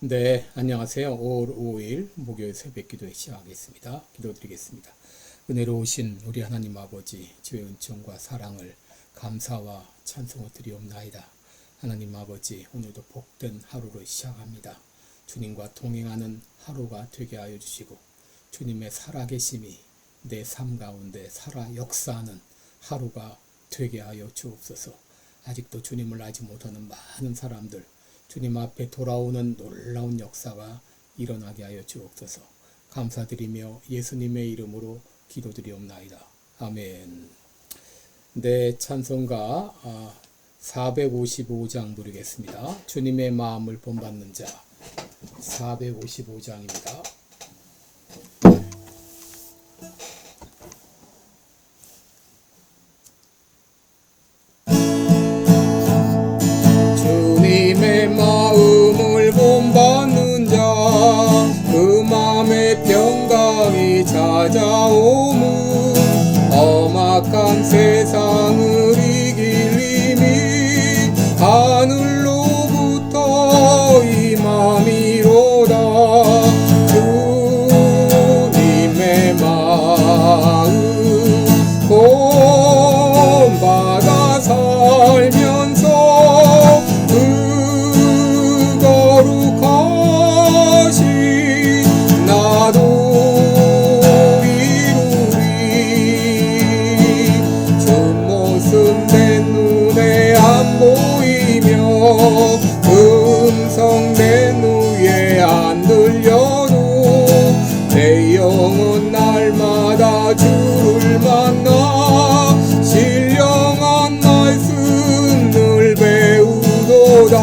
네, 안녕하세요. 5월 5일 목요일 새벽 기도 시작하겠습니다. 기도드리겠습니다. 은혜로우신 우리 하나님 아버지, 주의 은총과 사랑을 감사와 찬송을 드리옵나이다. 하나님 아버지, 오늘도 복된 하루를 시작합니다. 주님과 동행하는 하루가 되게 하여 주시고, 주님의 살아계심이 내 삶 가운데 살아 역사하는 하루가 되게 하여 주옵소서. 아직도 주님을 알지 못하는 많은 사람들, 주님 앞에 돌아오는 놀라운 역사가 일어나게 하여 주옵소서. 감사드리며 예수님의 이름으로 기도드리옵나이다. 아멘. 네, 찬송가 455장 부르겠습니다. 주님의 마음을 본받는 자 455장입니다. 주님의 마음을 본받는 자 그 마음의 평강이 찾아오무 험악한 세상을 이길 힘이 하늘로부터 임함이로다. 주님의 마음 본받아 살면서 나도 이루리. 주 모습 내 눈에 안 보이며 음성 내 누에 안 들려도 내 영혼 날마다 주를 만나 신령한 말씀을 배우도다.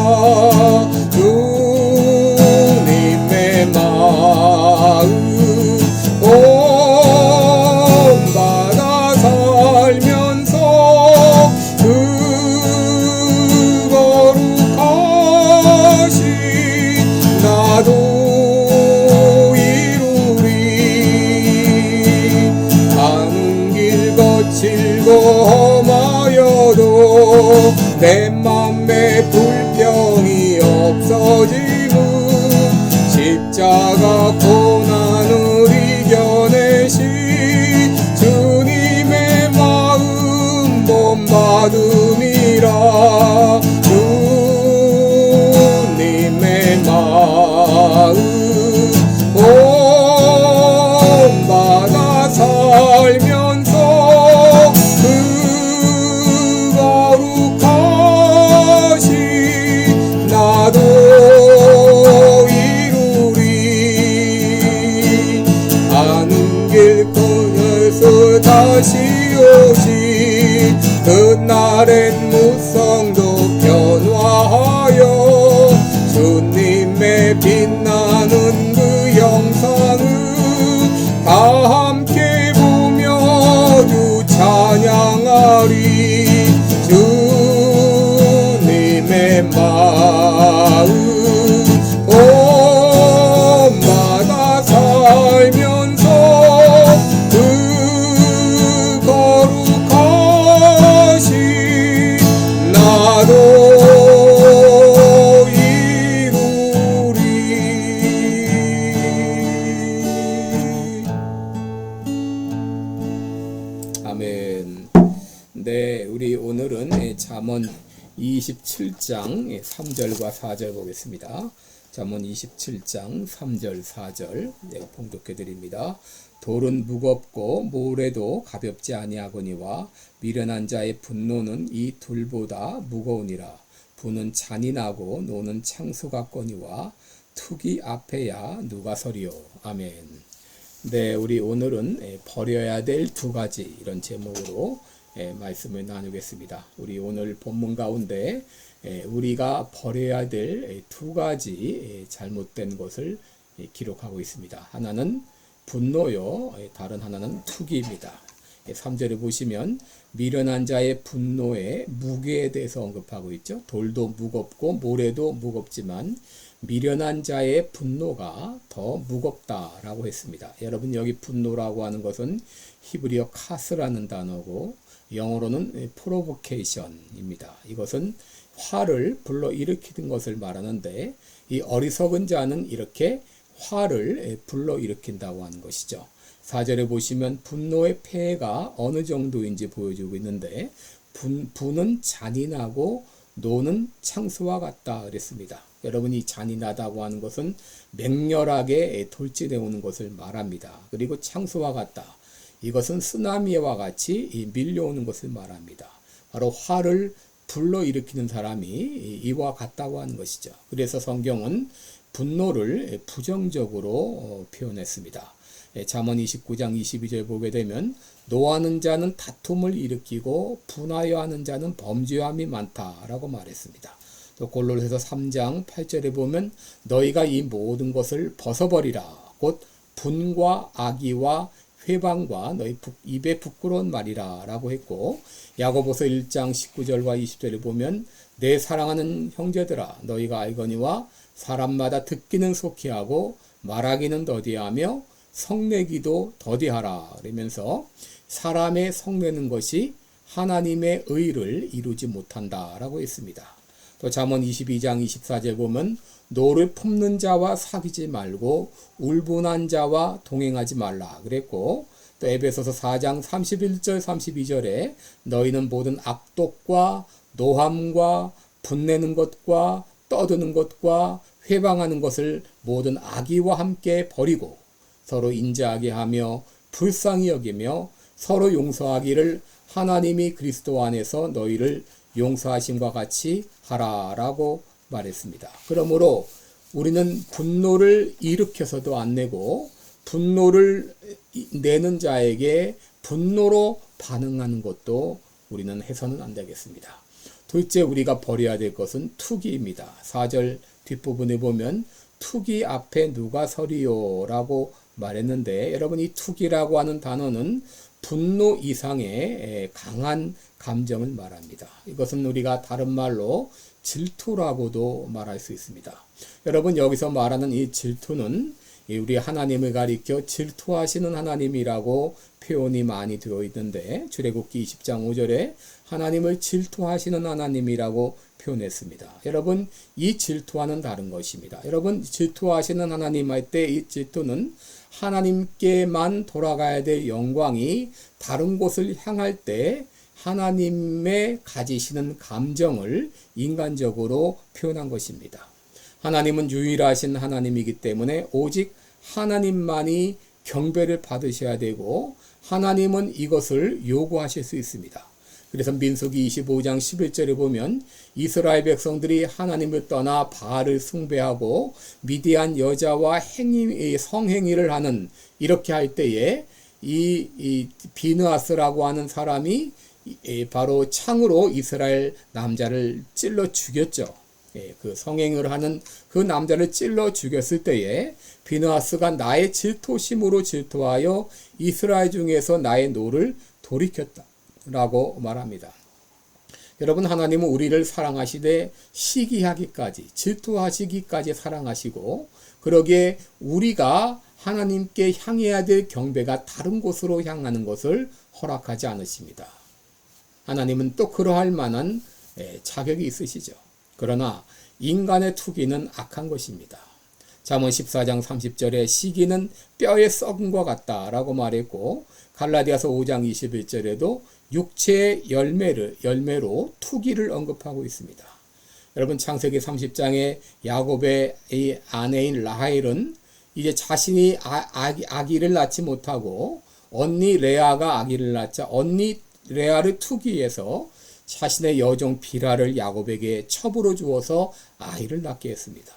주님의 마음 본받아 살면서 그 거룩하신 나도 이루리. 가는 길 거칠고 험하여도 내 맘에 불평이 없어지고 십자가 고난을 이겨내신 주님의 마음 본받음이라. 주님의 마음 본받아 살면서 그 거룩하신 나도 가는 길 끊어서 다시 오시 그날엔 무성도 변화하여 주님의 빛나는 그 영상을 다 함께 보며 주 찬양하리. 주님의 마음 본받아 살면서 그 거룩하신 나도 이루리. 아멘. 네, 우리 오늘은 잠언 27장 3절과 4절 보겠습니다. 잠언 27장 3절 4절 봉독해 드립니다. 돌은 무겁고 모래도 가볍지 아니하거니와 미련한 자의 분노는 이 둘보다 무거우니라. 부는 잔인하고 노는 창수 같거니와 투기 앞에야 누가 서리요. 아멘. 네, 우리 오늘은 버려야 될 두 가지 이런 제목으로 말씀을 나누겠습니다. 우리 오늘 본문 가운데 우리가 버려야 될 두 가지 잘못된 것을 기록하고 있습니다. 하나는 분노요, 다른 하나는 투기입니다. 3절에 보시면 미련한 자의 분노의 무게에 대해서 언급하고 있죠. 돌도 무겁고 모래도 무겁지만 미련한 자의 분노가 더 무겁다라고 했습니다. 여러분, 여기 분노라고 하는 것은 히브리어 카스라는 단어고 영어로는 provocation입니다. 이것은 화를 불러일으키는 것을 말하는데, 이 어리석은 자는 이렇게 화를 불러일으킨다고 하는 것이죠. 4절에 보시면 분노의 폐해가 어느 정도인지 보여주고 있는데, 분은 잔인하고 노는 창수와 같다 그랬습니다. 여러분이 잔인하다고 하는 것은 맹렬하게 돌진해오는 것을 말합니다. 그리고 창수와 같다, 이것은 쓰나미와 같이 밀려오는 것을 말합니다. 바로 화를 불러일으키는 사람이 이와 같다고 하는 것이죠. 그래서 성경은 분노를 부정적으로 표현했습니다. 잠언 29장 22절 보게 되면 노하는 자는 다툼을 일으키고 분하여 하는 자는 범죄함이 많다라고 말했습니다. 또 골로새서 3장 8절에 보면 너희가 이 모든 것을 벗어버리라, 곧 분과 악의와 회방과 너희 입에 부끄러운 말이라 라고 했고, 야고보서 1장 19절과 20절에 보면 내 사랑하는 형제들아 너희가 알거니와 사람마다 듣기는 속히 하고 말하기는 더디하며 성내기도 더디하라 그러면서 사람의 성내는 것이 하나님의 의를 이루지 못한다라고 했습니다. 또 잠언 22장 24절 보면 노를 품는 자와 사귀지 말고 울분한 자와 동행하지 말라 그랬고, 또 에베소서 4장 31절 32절에 너희는 모든 악독과 노함과 분내는 것과 떠드는 것과 회방하는 것을 모든 악의와 함께 버리고 서로 인자하게 하며 불쌍히 여기며 서로 용서하기를 하나님이 그리스도 안에서 너희를 용서하심과 같이 하라라고 말했습니다. 그러므로 우리는 분노를 일으켜서도 안 내고 분노를 내는 자에게 분노로 반응하는 것도 우리는 해서는 안 되겠습니다. 둘째, 우리가 버려야 될 것은 투기입니다. 4절 뒷부분에 보면 투기 앞에 누가 서리요 라고 말했는데, 여러분 이 투기라고 하는 단어는 분노 이상의 강한 감정을 말합니다. 이것은 우리가 다른 말로 질투라고도 말할 수 있습니다. 여러분 여기서 말하는 이 질투는 우리 하나님을 가리켜 질투하시는 하나님이라고 표현이 많이 되어 있는데, 출애굽기 20장 5절에 하나님을 질투하시는 하나님이라고 표현했습니다. 여러분 이 질투와는 다른 것입니다. 여러분 질투하시는 하나님 할 때 이 질투는 하나님께만 돌아가야 될 영광이 다른 곳을 향할 때 하나님의 가지시는 감정을 인간적으로 표현한 것입니다. 하나님은 유일하신 하나님이기 때문에 오직 하나님만이 경배를 받으셔야 되고 하나님은 이것을 요구하실 수 있습니다. 그래서 민수기 25장 11절에 보면 이스라엘 백성들이 하나님을 떠나 바알을 숭배하고 미디안 여자와 성행위를 하는, 이렇게 할 때에 이 비느하스라고 하는 사람이 바로 창으로 이스라엘 남자를 찔러 죽였죠. 그 성행을 하는 그 남자를 찔러 죽였을 때에 비느하스가 나의 질투심으로 질투하여 이스라엘 중에서 나의 노를 돌이켰다 라고 말합니다. 여러분 하나님은 우리를 사랑하시되 시기하기까지, 질투하시기까지 사랑하시고, 그러기에 우리가 하나님께 향해야 될 경배가 다른 곳으로 향하는 것을 허락하지 않으십니다. 하나님은 또 그러할 만한 자격이 있으시죠. 그러나 인간의 투기는 악한 것입니다. 잠언 14장 30절에 시기는 뼈에 썩은과 같다라고 말했고, 갈라디아서 5장 21절에도 육체의 열매로 투기를 언급하고 있습니다. 여러분 창세기 30장에 야곱의 이 아내인 라헬은 이제 자신이 아기를 낳지 못하고 언니 레아가 아기를 낳자 언니 레아를 투기해서 자신의 여종 비라를 야곱에게 첩으로 주어서 아이를 낳게 했습니다.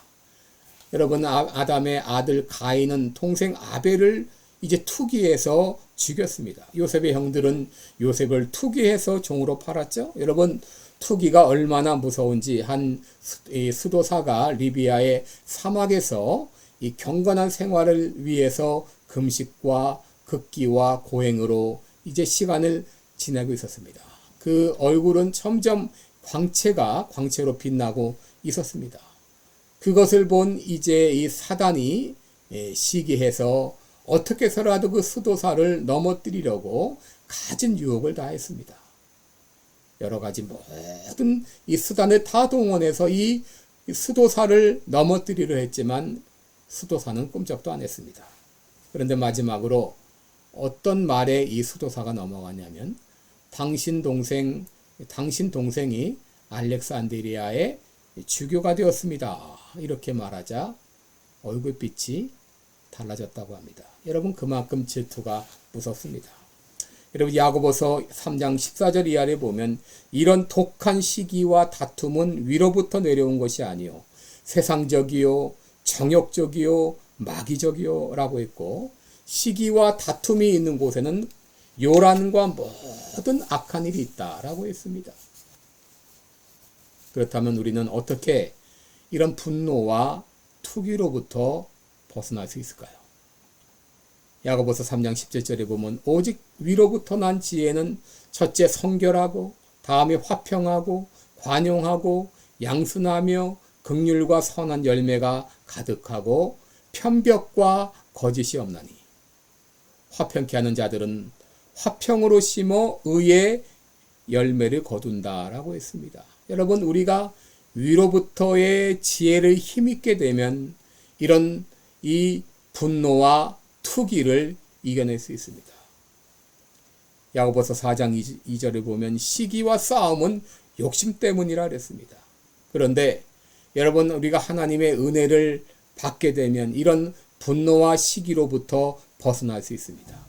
여러분 아담의 아들 가인은 동생 아벨을 이제 투기해서 죽였습니다. 요셉의 형들은 요셉을 투기해서 종으로 팔았죠. 여러분 투기가 얼마나 무서운지 한 수도사가 리비아의 사막에서 이 경건한 생활을 위해서 금식과 극기와 고행으로 이제 시간을 지내고 있었습니다. 그 얼굴은 점점 광채로 빛나고 있었습니다. 그것을 본 이제 이 사단이 시기해서 어떻게 해서라도 그 수도사를 넘어뜨리려고 갖은 유혹을 다했습니다. 여러 가지 모든 이 수단을 다 동원해서 이 수도사를 넘어뜨리려 했지만 수도사는 꼼짝도 안 했습니다. 그런데 마지막으로 어떤 말에 이 수도사가 넘어가냐면 당신 동생이 알렉산드리아의 주교가 되었습니다. 이렇게 말하자 얼굴빛이 달라졌다고 합니다. 여러분, 그만큼 질투가 무섭습니다. 여러분, 야고보서 3장 14절 이하를 보면 이런 독한 시기와 다툼은 위로부터 내려온 것이 아니요 세상적이요 정욕적이요 마귀적이요 라고 했고, 시기와 다툼이 있는 곳에는 요란과 모든 악한 일이 있다라고 했습니다. 그렇다면 우리는 어떻게 이런 분노와 투기로부터 벗어날 수 있을까요? 야고보서 3장 17절에 보면 오직 위로부터 난 지혜는 첫째 성결하고 다음에 화평하고 관용하고 양순하며 긍휼과 선한 열매가 가득하고 편벽과 거짓이 없나니 화평케 하는 자들은 화평으로 심어 의의 열매를 거둔다라고 했습니다. 여러분, 우리가 위로부터의 지혜를 힘있게 되면 이런 이 분노와 투기를 이겨낼 수 있습니다. 야고보서 4장 2절을 보면 시기와 싸움은 욕심 때문이라 그랬습니다. 그런데 여러분, 우리가 하나님의 은혜를 받게 되면 이런 분노와 시기로부터 벗어날 수 있습니다.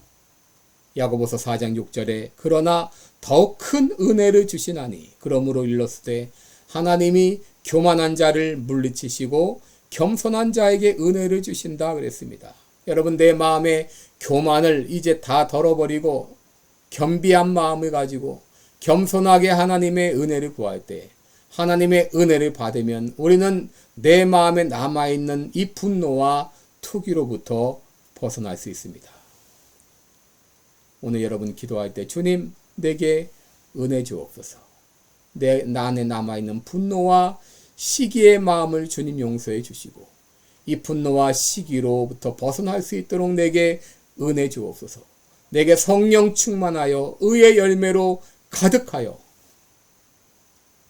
야고보서 4장 6절에 그러나 더욱 큰 은혜를 주시나니 그러므로 일렀으되 하나님이 교만한 자를 물리치시고 겸손한 자에게 은혜를 주신다 그랬습니다. 여러분, 내 마음의 교만을 이제 다 덜어버리고 겸비한 마음을 가지고 겸손하게 하나님의 은혜를 구할 때 하나님의 은혜를 받으면 우리는 내 마음에 남아있는 이 분노와 투기로부터 벗어날 수 있습니다. 오늘 여러분 기도할 때 주님, 내게 은혜 주옵소서. 내 안에 남아있는 분노와 시기의 마음을 주님 용서해 주시고 이 분노와 시기로부터 벗어날 수 있도록 내게 은혜 주옵소서. 내게 성령 충만하여 의의 열매로 가득하여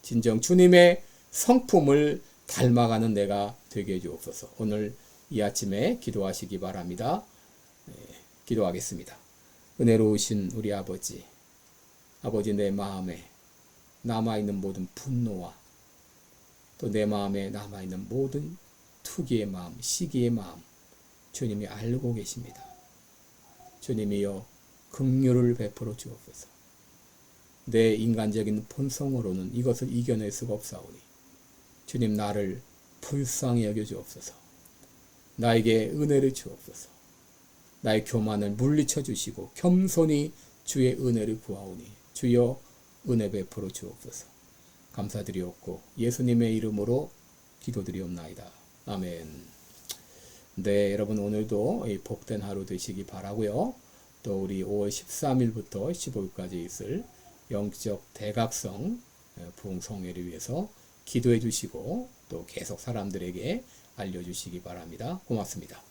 진정 주님의 성품을 닮아가는 내가 되게 해 주옵소서. 오늘 이 아침에 기도하시기 바랍니다. 기도하겠습니다. 은혜로우신 우리 아버지, 내 마음에 남아있는 모든 분노와 또 내 마음에 남아있는 모든 투기의 마음, 시기의 마음, 주님이 알고 계십니다. 주님이여 긍휼을 베풀어 주옵소서. 내 인간적인 본성으로는 이것을 이겨낼 수가 없사오니 주님, 나를 불쌍히 여겨 주옵소서. 나에게 은혜를 주옵소서. 나의 교만을 물리쳐 주시고 겸손히 주의 은혜를 구하오니 주여 은혜 베풀어 주옵소서. 감사드리옵고 예수님의 이름으로 기도드리옵나이다. 아멘. 네, 여러분, 오늘도 복된 하루 되시기 바라고요. 또 우리 5월 13일부터 15일까지 있을 영적 대각성 부흥성회를 위해서 기도해 주시고 또 계속 사람들에게 알려주시기 바랍니다. 고맙습니다.